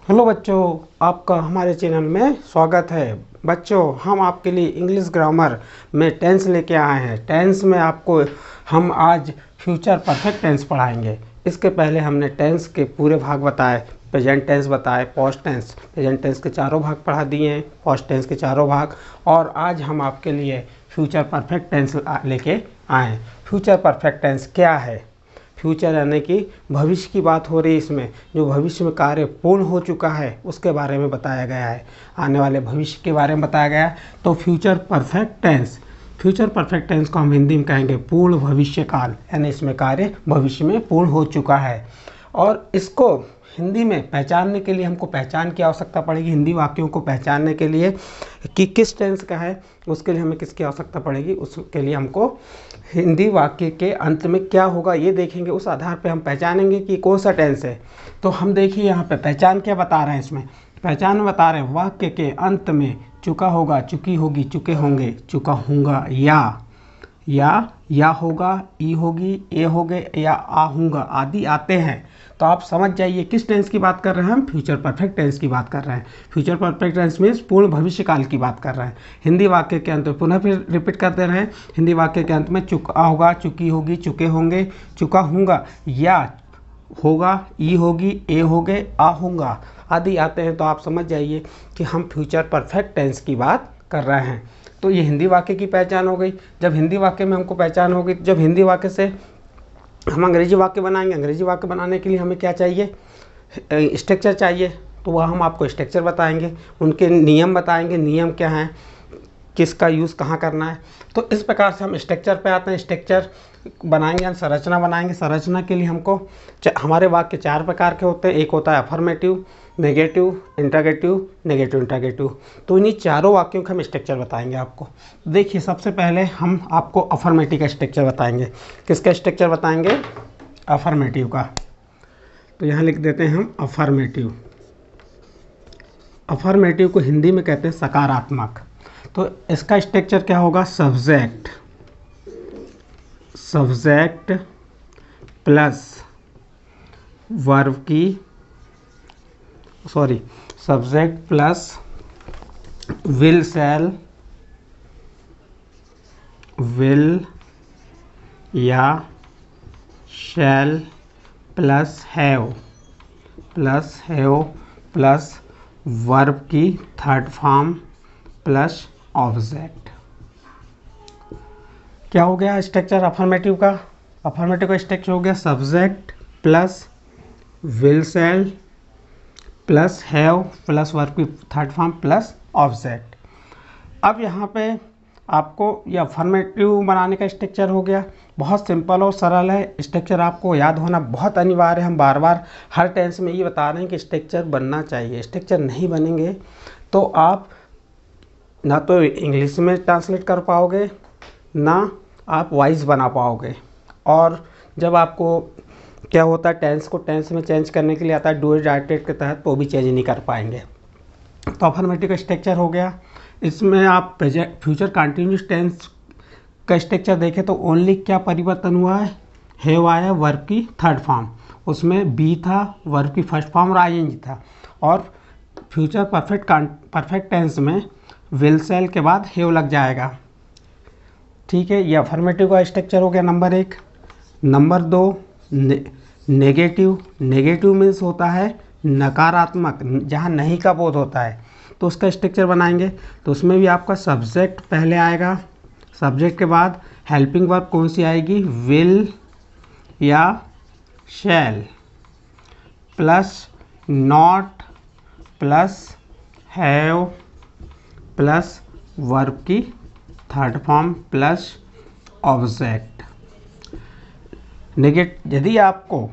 Hello बच्चों, आपका हमारे चैनल में स्वागत है। बच्चों, हम आपके लिए इंग्लिश ग्रामर में टेंस लेके आए हैं। टेंस में आपको हम आज फ्यूचर परफेक्ट टेंस पढ़ाएंगे। इसके पहले हमने टेंस के पूरे भाग बताए, प्रेजेंट टेंस बताए, पास्ट टेंस, प्रेजेंट टेंस के चारों भाग पढ़ा दिए हैं, पास्ट टेंस के चारों भाग, और आज हम आपके लिए फ्यूचर परफेक्ट टेंस लेके आए हैं। फ्यूचर परफेक्ट टेंस क्या है? फ्यूचर यानी कि भविष्य की बात हो रही है। इसमें जो भविष्य में कार्य पूर्ण हो चुका है उसके बारे में बताया गया है, आने वाले भविष्य के बारे में बताया गया है। तो फ्यूचर परफेक्ट टेंस को हम हिंदी में कहेंगे पूर्ण भविष्य काल, यानी इसमें कार्य भविष्य में पूर्ण हो चुका है। और इसको हिंदी में पहचानने के लिए हमको पहचान की आवश्यकता पड़ेगी। हिंदी वाक्यों को पहचानने के लिए कि किस टेंस का है, उसके लिए हमें किसकी आवश्यकता पड़ेगी, उसके लिए हमको हिंदी वाक्य के अंत में क्या होगा ये देखेंगे। उस आधार पे हम पहचानेंगे कि कौन सा टेंस है। तो हम देखिए यहाँ पे पहचान क्या बता रहे हैं। इसमें पहचान में बता रहे हैं वाक्य के अंत में चुका होगा, चुकी होगी, चुके होंगे, चुका होगा, या होगा, ई होगी, ए होगे, या आ होगा आदि आते हैं। तो आप समझ जाइए किस टेंस की बात कर रहे हैं। हम फ्यूचर परफेक्ट टेंस की बात कर रहे हैं। फ्यूचर परफेक्ट टेंस मीन्स पूर्ण भविष्य काल की बात कर रहे हैं। हिंदी वाक्य के अंत में पुनः फिर रिपीट करते रहें। हिंदी वाक्य के अंत में चुका होगा, चुकी होगी, चुके होंगे, चुका होगा, या होगा, ई होगी, ए होगे, आ होगा आदि आते हैं। तो आप समझ जाइए कि हम फ्यूचर परफेक्ट टेंस की बात कर रहे हैं। तो ये हिंदी वाक्य की पहचान हो गई। जब हिंदी वाक्य में हमको पहचान हो गई, जब हिंदी वाक्य से हम अंग्रेजी वाक्य बनाएंगे। अंग्रेजी वाक्य बनाने के लिए हमें क्या चाहिए? स्ट्रक्चर चाहिए। तो वह हम आपको स्ट्रक्चर बताएंगे, उनके नियम बताएंगे, नियम क्या हैं, किसका यूज़ कहाँ करना है। तो इस प्रकार से हम स्ट्रक्चर पे आते हैं। स्ट्रक्चर बनाएंगे, हम संरचना बनाएंगे। संरचना के लिए हमको हमारे वाक्य 4 प्रकार के होते हैं। एक होता है affirmative, negative, interrogative, negative interrogative. तो इन्हीं चारों वाक्यों का हम स्ट्रक्चर बताएंगे आपको। देखिए, सबसे पहले हम आपको अफर्मेटिव का स्ट्रक्चर बताएंगे। किसका स्ट्रक्चर बताएंगे? अफर्मेटिव का। तो यहाँ लिख देते हैं हम अफर्मेटिव। अफर्मेटिव को हिंदी में कहते हैं सकारात्मक। तो इसका स्ट्रक्चर क्या होगा? सब्जेक्ट प्लस वर्ब की सब्जेक्ट प्लस विल या शैल प्लस हैव प्लस वर्ब की थर्ड फॉर्म प्लस ऑब्जेक्ट। क्या हो गया स्ट्रक्चर अफर्मेटिव का? अफर्मेटिव का स्ट्रक्चर हो गया subject plus will shall plus have plus verb की थर्ड फॉर्म प्लस ऑब्जेक्ट। अब यहाँ पे आपको ये अफर्मेटिव बनाने का स्ट्रक्चर हो गया। बहुत सिंपल और सरल है। स्ट्रक्चर आपको याद होना बहुत अनिवार्य है। हम बार बार हर टेंस में ये बता रहे हैं कि स्ट्रक्चर बनना चाहिए। स्ट्रक्चर नहीं बनेंगे तो आप ना तो इंग्लिश में ट्रांसलेट कर पाओगे, ना आप वॉइस बना पाओगे। और जब आपको क्या होता है, टेंस को टेंस में चेंज करने के लिए आता है डू डायरेक्टेड के तहत, तो भी चेंज नहीं कर पाएंगे। तो अफर्मेटिव का स्ट्रक्चर हो गया। इसमें आप फ्यूचर कंटिन्यूस टेंस का स्ट्रक्चर देखें तो ओनली क्या परिवर्तन हुआ है? हैव आया, वर्ब की थर्ड फॉर्म, उसमें बी था, वर्ब की फर्स्ट फॉर्म और आईएनजी था। और फ्यूचर परफेक्ट टेंस में विल शैल के बाद हैव लग जाएगा। ठीक है, ये अफर्मेटिव का स्ट्रक्चर हो गया नंबर 1। नंबर 2 नेगेटिव मीन्स होता है नकारात्मक, जहाँ नहीं का बोध होता है। तो उसका स्ट्रक्चर बनाएंगे। तो उसमें भी आपका सब्जेक्ट पहले आएगा, सब्जेक्ट के बाद हेल्पिंग वर्ब कौन सी आएगी? विल या शैल plus not plus have plus verb की थर्ड फॉर्म प्लस ऑब्जेक्ट। यदि आपको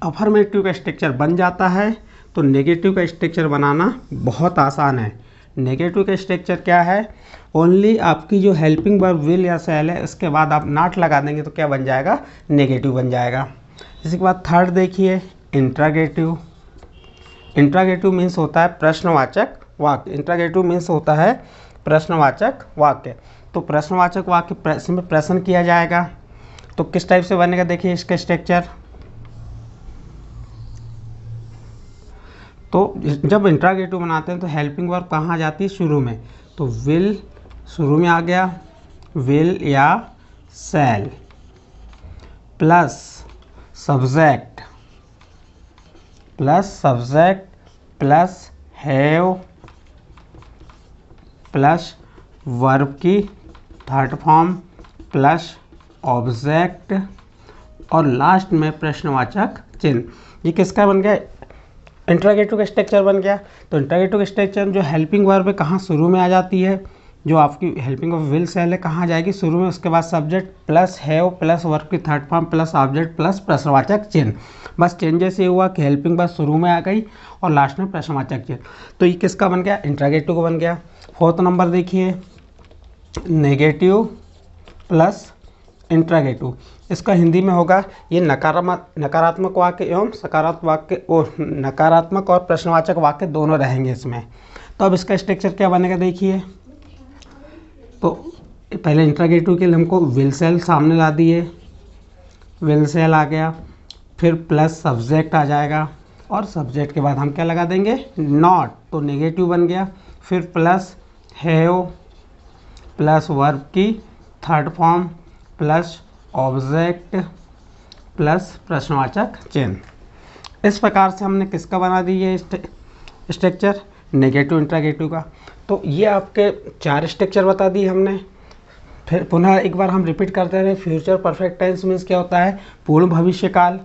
अफर्मेटिव का स्ट्रक्चर बन जाता है तो नेगेटिव का स्ट्रक्चर बनाना बहुत आसान है। नेगेटिव का स्ट्रक्चर क्या है? ओनली आपकी जो हेल्पिंग वर्ब विल या शैल है उसके बाद आप नॉट लगा देंगे तो क्या बन जाएगा? नेगेटिव बन जाएगा। इसके बाद थर्ड देखिए इंट्रागेटिव। इंट्रागेटिव मीन्स होता है प्रश्नवाचक वाक्य। इंट्रागेटिव मीन्स होता है प्रश्नवाचक वाक्य। तो प्रश्नवाचक वाक्य में प्रश्न किया जाएगा। तो किस टाइप से बनेगा? देखिए इसका स्ट्रक्चर तो जब इंट्रागेटिव बनाते हैं तो हेल्पिंग वर्ब कहाँ आ जाती है, शुरू में। तो विल शुरू में आ गया, विल या शैल plus subject plus have plus verb की थर्ड फॉर्म प्लस ऑब्जेक्ट और लास्ट में प्रश्नवाचक चिन्ह। ये किसका बन गया, इंट्रागेटिव का स्ट्रक्चर बन गया। तो इंट्रागेटिव का स्ट्रक्चर जो हेल्पिंग वर्ब है कहाँ शुरू में आ जाती है, जो आपकी हेल्पिंग वर्ब विल शैल है कहाँ जाएगी, शुरू में, उसके बाद subject plus have plus verb की third form plus object plus प्रश्नवाचक चिन्ह। बस चेंजेस ये हुआ कि हेल्पिंग वर्ब शुरू में आ गई और लास्ट में प्रश्नवाचक चिन्ह। तो ये किसका बन गया, इंट्रागेटिव का बन गया। फोर्थ नंबर देखिए, नेगेटिव प्लस इंट्रागेटिव। इसका हिंदी में होगा ये नकारात्मक वाक्य एवं सकारात्मक वाक्य, और नकारात्मक और प्रश्नवाचक वाक्य दोनों रहेंगे इसमें। तो अब इसका स्ट्रक्चर क्या बनेगा देखिए। तो पहले इंट्रागेटिव के लिए हमको विल शैल सामने ला दिए, विल शैल आ गया, फिर प्लस सब्जेक्ट आ जाएगा और सब्जेक्ट के बाद हम क्या लगा देंगे, नॉट। तो नेगेटिव बन गया, फिर प्लस हैव प्लस वर्ब की third form plus object plus प्रश्नवाचक चिन्ह। इस प्रकार से हमने किसका बना दी ये स्ट्रक्चर, नेगेटिव इंट्रागेटिव का। तो ये आपके 4 स्ट्रक्चर बता दिए हमने। फिर पुनः एक बार हम रिपीट करते रहे, फ्यूचर परफेक्ट टेंस मीन्स क्या होता है, पूर्ण भविष्यकाल।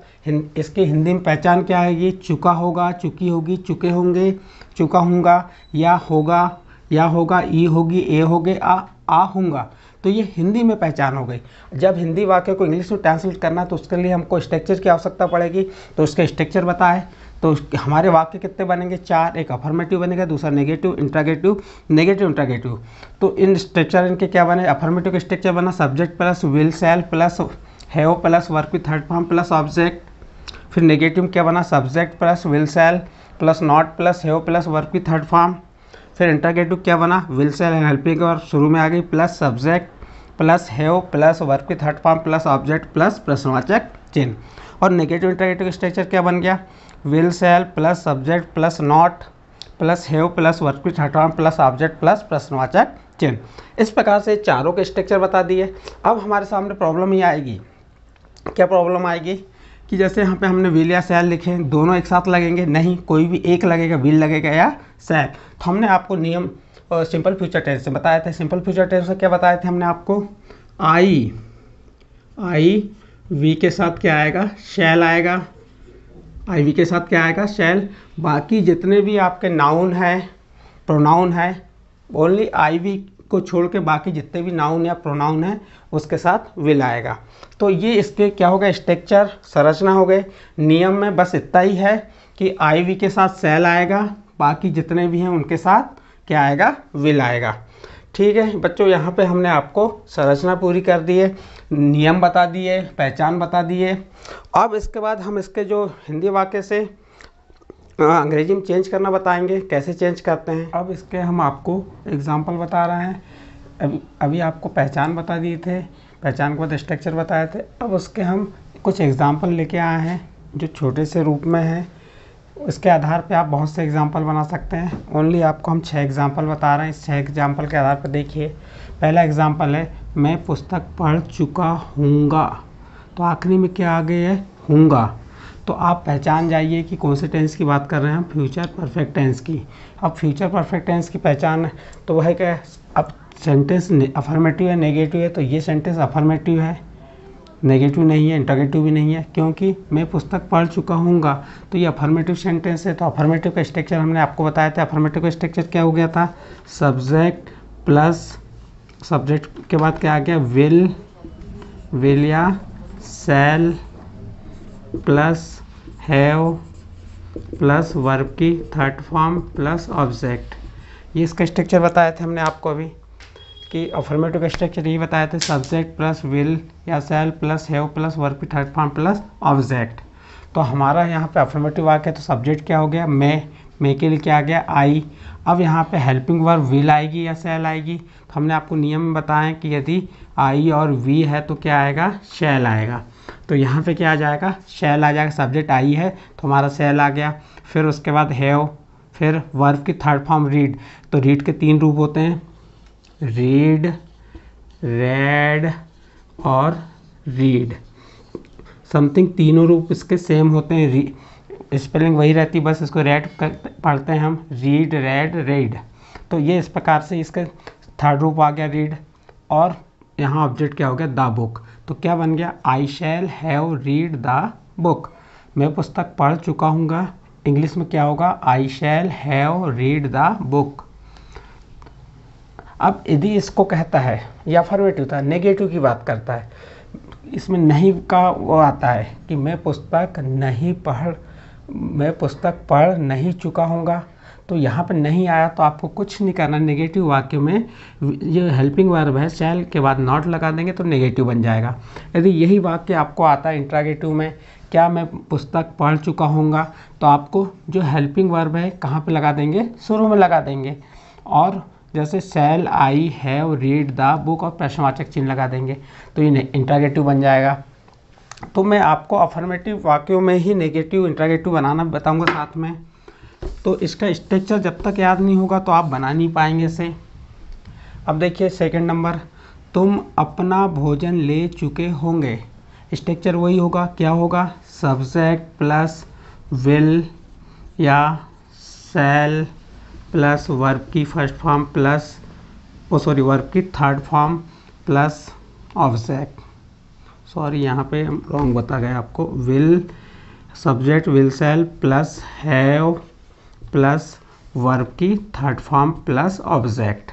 इसकी हिंदी में पहचान क्या आएगी, चुका होगा, चुकी होगी, चुके होंगे, चुका होऊंगा, या होगा, ई होगी, ए होगे, आ होऊंगा। तो ये हिंदी में पहचान हो गई। जब हिंदी वाक्य को इंग्लिश में ट्रांसलेट करना तो उसके लिए हमको स्ट्रक्चर की आवश्यकता पड़ेगी। तो उसका स्ट्रक्चर बताए तो हमारे वाक्य कितने बनेंगे, 4। एक अफर्मेटिव बनेगा, दूसरा नेगेटिव इंट्रागेटिव, नेगेटिव इंट्रागेटिव। तो इन स्ट्रक्चर इनके क्या बने, अफर्मेटिव का स्ट्रक्चर बना subject plus will shall plus have plus verb की थर्ड फॉर्म प्लस ऑब्जेक्ट। फिर नेगेटिव क्या बना, subject plus will shall plus not plus have plus verb की थर्ड फॉर्म। फिर इंट्रागेटिव क्या बना, विल शैल हेल्पिंग वर्ब शुरू में आ गई plus subject plus have plus verb की third form plus object plus प्रश्नवाचक चिन्ह। और नेगेटिव इंट्रागेटिव स्ट्रक्चर क्या बन गया, will shall plus subject plus not plus have plus verb की third form plus object plus प्रश्नवाचक चिन्ह। इस प्रकार से चारों के स्ट्रक्चर बता दिए। अब हमारे सामने प्रॉब्लम ये आएगी, क्या प्रॉब्लम आएगी कि जैसे यहाँ पे हमने विल या शैल लिखे, दोनों एक साथ लगेंगे, नहीं, कोई भी एक लगेगा, विल लगेगा या शैल। तो हमने आपको नियम सिंपल फ्यूचर टेंस से बताए थे। सिंपल फ्यूचर टेंस से क्या बताए थे हमने आपको, आई वी के साथ क्या आएगा, शैल आएगा, आई वी के साथ क्या आएगा, शैल। बाकी जितने भी आपके नाउन है, प्रोनाउन है, ओनली आई वी को छोड़ के बाकी जितने भी नाउन या प्रोनाउन है उसके साथ विल आएगा। तो ये इसके क्या हो गया, स्ट्रक्चर, संरचना हो गए। नियम में बस इतना ही है कि आई वी के साथ शैल आएगा, बाकी जितने भी हैं उनके साथ क्या आएगा, विल आएगा। ठीक है बच्चों, यहाँ पे हमने आपको संरचना पूरी कर दी है, नियम बता दिए, पहचान बता दिए। अब इसके बाद हम इसके जो हिंदी वाक्य से अंग्रेजी में चेंज करना बताएंगे, कैसे चेंज करते हैं। अब इसके हम आपको एग्जांपल बता रहे हैं। अभी आपको पहचान बता दिए थे, पहचान के बाद स्ट्रक्चर बताए थे। अब उसके हम कुछ एग्जांपल लेके आए हैं जो छोटे से रूप में है। इसके आधार पे आप बहुत से एग्जांपल बना सकते हैं। ओनली आपको हम 6 एग्जांपल बता रहे हैं। इस 6 एग्जांपल के आधार पर देखिए, पहला एग्जांपल है, मैं पुस्तक पढ़ चुका हूँगा। तो आखिरी में क्या आ गई है, हूँगा। तो आप पहचान जाइए कि कौन से टेंस की बात कर रहे हैं हम, फ्यूचर परफेक्ट टेंस की। अब फ्यूचर परफेक्ट टेंस की पहचान है तो वह है क्या, अब सेंटेंस अफर्मेटिव है, नेगेटिव है, तो ये सेंटेंस अफर्मेटिव है, नेगेटिव नहीं है, इंटरोगेटिव भी नहीं है, क्योंकि मैं पुस्तक पढ़ चुका हूँगा। तो ये अफर्मेटिव सेंटेंस है। तो अफर्मेटिव का स्ट्रक्चर हमने आपको बताया था। अफर्मेटिव का स्ट्रक्चर क्या हो गया था, सब्जेक्ट प्लस सब्जेक्ट के बाद क्या आ गया, विल या शैल प्लस हैव प्लस वर्ब की थर्ड फॉर्म प्लस ऑब्जेक्ट। ये इसका स्ट्रक्चर बताए थे हमने आपको अभी कि अफर्मेटिव का स्ट्रक्चर ये बताए थे, सब्जेक्ट प्लस विल या शैल प्लस हैव प्लस वर्ब की थर्ड फॉर्म प्लस ऑब्जेक्ट। तो हमारा यहाँ पे अफर्मेटिव वाक्य है तो सब्जेक्ट क्या हो गया, मैं मैं के लिए क्या आ गया आई। अब यहाँ पे हेल्पिंग वर्ब विल आएगी या शैल आएगी, तो हमने आपको नियम में बताया कि यदि आई और वी है तो क्या आएगा, शैल आएगा। तो यहाँ पे क्या आ जाएगा, शैल आ जाएगा। सब्जेक्ट आई है तो हमारा शैल आ गया। फिर उसके बाद हैव, फिर वर्ब की थर्ड फॉर्म रीड। तो रीड के 3 रूप होते हैं, रीड, रेड और रीड। समथिंग तीनों रूप इसके सेम होते हैं, स्पेलिंग वही रहती है, बस इसको रेड पढ़ते हैं हम, रीड, रेड, रेड। तो ये इस प्रकार से इसके थर्ड रूप आ गया रीड। और यहाँ ऑब्जेक्ट क्या हो गया, द बुक। तो क्या बन गया, I shall have read the book. मैं पुस्तक पढ़ चुका हूँगा। इंग्लिश में क्या होगा, I shall have read the book. अब यदि इसको कहता है या अफर्मेटिव था, नेगेटिव की बात करता है, इसमें नहीं का वो आता है कि मैं पुस्तक पढ़ नहीं चुका हूँगा। तो यहाँ पर नहीं आया तो आपको कुछ नहीं करना। नेगेटिव वाक्य में ये हेल्पिंग वर्ब है, शैल के बाद नॉट लगा देंगे तो नेगेटिव बन जाएगा। यदि यही वाक्य आपको आता है इंट्रागेटिव में, क्या मैं पुस्तक पढ़ चुका हूँगा, तो आपको जो हेल्पिंग वर्ब है कहाँ पे लगा देंगे, शुरू में लगा देंगे। और जैसे shall I have read the book और प्रश्नवाचक चिन्ह लगा देंगे तो ये इंट्रागेटिव बन जाएगा। तो मैं आपको अफर्मेटिव वाक्यों में ही नेगेटिव इंट्रागेटिव बनाना बताऊंगा साथ में। तो इसका स्ट्रक्चर जब तक याद नहीं होगा तो आप बना नहीं पाएंगे इसे। अब देखिए सेकंड नंबर, तुम अपना भोजन ले चुके होंगे। स्ट्रक्चर वही होगा, क्या होगा, सब्जेक्ट प्लस विल या शैल प्लस वर्ब की फर्स्ट फॉर्म प्लस वर्ब की third form plus object. Sorry यहाँ पे रॉन्ग बता गया आपको, will subject will shall plus have plus verb की थर्ड फॉर्म प्लस ऑब्जेक्ट।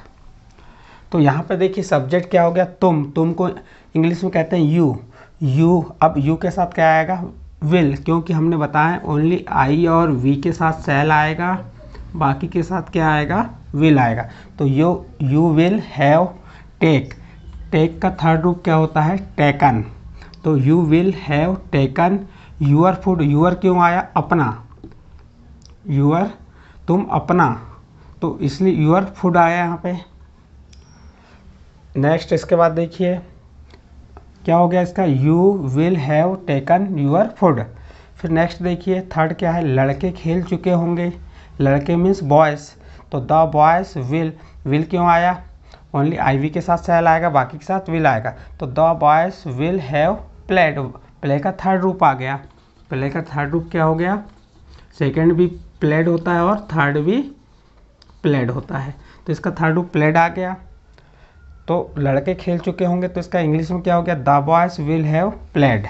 तो यहाँ पे देखिए सब्जेक्ट क्या हो गया, तुम को इंग्लिश में कहते हैं यू। अब यू के साथ क्या आएगा, विल, क्योंकि हमने बताया ओनली आई और वी के साथ शैल आएगा, बाकी के साथ क्या आएगा, विल आएगा। तो यू विल हैव टेक का थर्ड रूप क्या होता है, टेकन। तो you will have taken your food. Your क्यों आया, अपना, यूअर तुम अपना, तो इसलिए यूअर फूड आया यहाँ पे। नेक्स्ट इसके बाद देखिए क्या हो गया इसका, you will have taken your food. फिर नेक्स्ट देखिए थर्ड क्या है, लड़के खेल चुके होंगे। लड़के मीन्स बॉयज़, तो द बॉयज़ विल क्यों आया, ओनली आईवी के साथ शैल आएगा, बाकी के साथ विल आएगा। तो the boys will have played. Play का थर्ड रूप आ गया। प्ले का थर्ड रूप क्या हो गया, सेकंड भी प्लेड होता है और थर्ड भी प्लेड होता है। तो इसका थर्ड रूप प्लेड आ गया। तो लड़के खेल चुके होंगे तो इसका इंग्लिश में क्या हो गया, the boys will have played.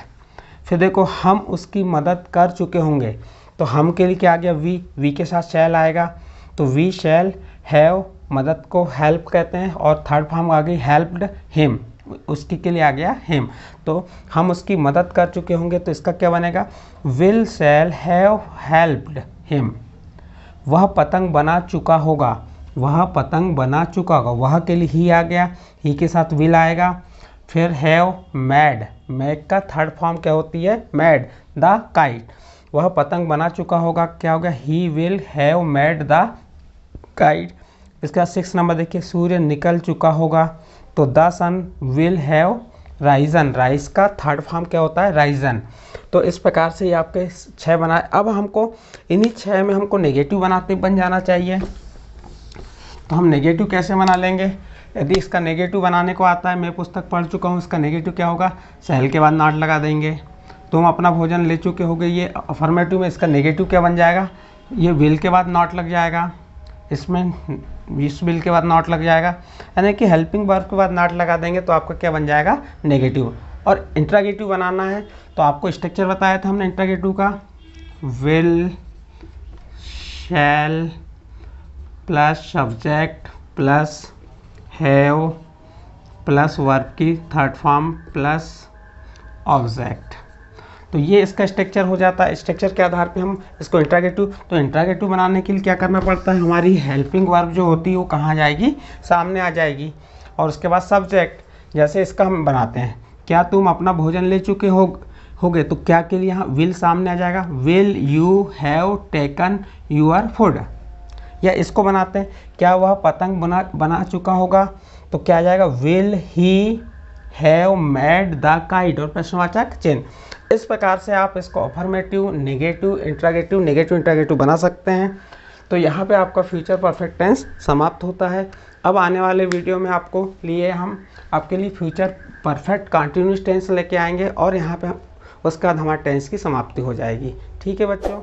फिर देखो हम उसकी मदद कर चुके होंगे, तो हम के लिए क्या आ गया, वी के साथ शैल आएगा। तो वी शैल हैव, मदद को हेल्प कहते हैं, और थर्ड फॉर्म आ गई हेल्प्ड हिम, उसकी के लिए आ गया हिम। तो हम उसकी मदद कर चुके होंगे तो इसका क्या बनेगा, will shall have helped him. वह पतंग बना चुका होगा, वह पतंग बना चुका होगा, वह के लिए ही आ गया, ही के साथ विल आएगा। फिर हैव मेड, मेड का थर्ड फॉर्म क्या होती है, मेड द काइट। वह पतंग बना चुका होगा, क्या होगा, he will have made the kite. इसका 6 नंबर देखिए, सूर्य निकल चुका होगा, तो the sun will have risen. Rise का थर्ड फॉर्म क्या होता है, राइजन। तो इस प्रकार से ये आपके 6 बनाए। अब हमको इन्हीं 6 में हमको नेगेटिव बन जाना चाहिए। तो हम नेगेटिव कैसे बना लेंगे, यदि इसका नेगेटिव बनाने को आता है, मैं पुस्तक पढ़ चुका हूँ, इसका नेगेटिव क्या होगा, शैल के बाद नॉट लगा देंगे। तुम अपना भोजन ले चुके होगे, ये अफर्मेटिव में इसका नेगेटिव क्या बन जाएगा, ये विल के बाद नॉट लग जाएगा, इसमें इस विल के बाद नॉट लग जाएगा, यानी कि हेल्पिंग वर्ब के बाद नॉट लगा देंगे तो आपका क्या बन जाएगा, नेगेटिव। और इंट्रागेटिव बनाना है तो आपको स्ट्रक्चर बताया था हमने इंट्रागेटिव का, will shall plus subject plus have plus verb की थर्ड फॉर्म प्लस ऑब्जेक्ट। तो ये इसका स्ट्रक्चर हो जाता है। स्ट्रक्चर के आधार पे हम इसको इंट्रागेटिव, तो इंट्रागेटिव बनाने के लिए क्या करना पड़ता है, हमारी हेल्पिंग वर्ब जो होती है वो कहाँ जाएगी, सामने आ जाएगी। और उसके बाद सब्जेक्ट, जैसे इसका हम बनाते हैं, क्या तुम अपना भोजन ले चुके हो गए तो क्या के लिए यहाँ विल सामने आ जाएगा, will you have taken your food. या इसको बनाते हैं, क्या वह पतंग बना चुका होगा, तो क्या आ जाएगा, will he have made the kite, और प्रश्नवाचक चिन्ह। इस प्रकार से आप इसको affirmative, negative, interrogative, negative interrogative बना सकते हैं। तो यहाँ पे आपका फ्यूचर परफेक्ट टेंस समाप्त होता है। अब आने वाले वीडियो में हम आपके लिए फ्यूचर परफेक्ट कंटिन्यूअस टेंस लेके आएंगे और यहाँ पे उसके बाद हमारे टेंस की समाप्ति हो जाएगी। ठीक है बच्चों।